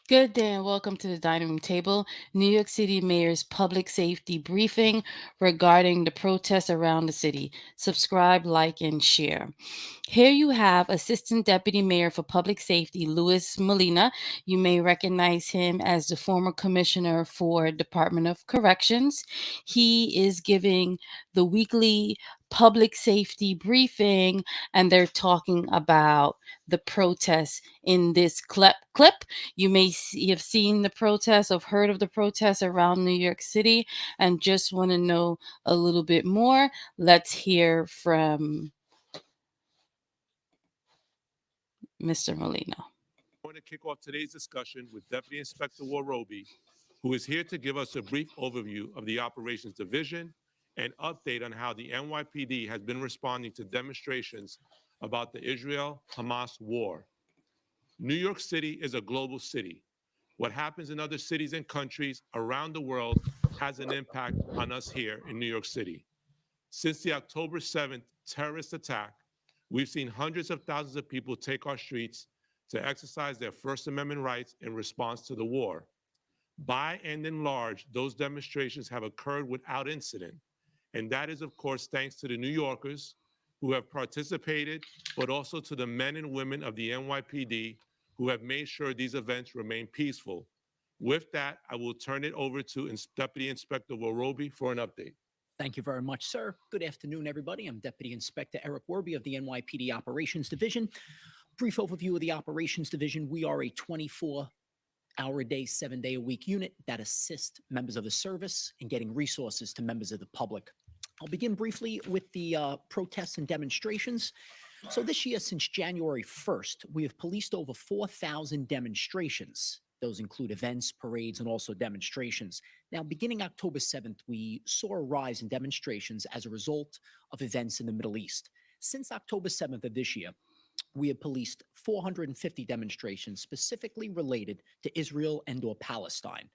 Good day and welcome to the dining room table. New York City Mayor's public safety briefing regarding the protests around the city. Subscribe, like, and share. Here you have Assistant Deputy Mayor for Public Safety, Louis Molina. You may recognize him as the former commissioner for Department of Corrections. He is giving the weekly public safety briefing, and they're talking about the protests in this clip. You may have seen the protests or heard of the protests around New York City and just want to know a little bit more. Let's hear from Mr. Molina. Going to kick off today's discussion with Deputy Inspector Worobi, who is here to give us a brief overview of the Operations Division and update on how the NYPD has been responding to demonstrations about the Israel-Hamas war. New York City is a global city. What happens in other cities and countries around the world has an impact on us here in New York City. Since the October 7th terrorist attack, we've seen hundreds of thousands of people take our streets to exercise their First Amendment rights in response to the war. By and in large, those demonstrations have occurred without incident. And that is, of course, thanks to the New Yorkers who have participated, but also to the men and women of the NYPD who have made sure these events remain peaceful. With that, I will turn it over to Deputy Inspector Worobi for an update. Thank you very much, sir. Good afternoon, everybody. I'm Deputy Inspector Eric Werby of the NYPD Operations Division. Brief overview of the Operations Division. We are a 24-hour-a-day, 7-day-a-week unit that assists members of the service in getting resources to members of the public. I'll begin briefly with the protests and demonstrations. So this year, since January 1st, we have policed over 4,000 demonstrations. Those include events, parades, and also demonstrations. Now, beginning October 7th, we saw a rise in demonstrations as a result of events in the Middle East. Since October 7th of this year, we have policed 450 demonstrations specifically related to Israel and/or Palestine.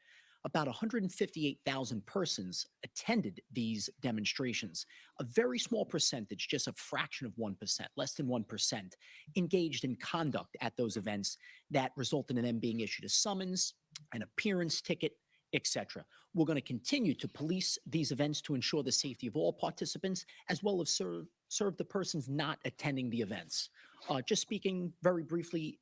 About 158,000 persons attended these demonstrations. A very small percentage, just a fraction of 1%, less than 1%, engaged in conduct at those events that resulted in them being issued a summons, an appearance ticket, etc. We're going to continue to police these events to ensure the safety of all participants, as well as serve the persons not attending the events. Just speaking very briefly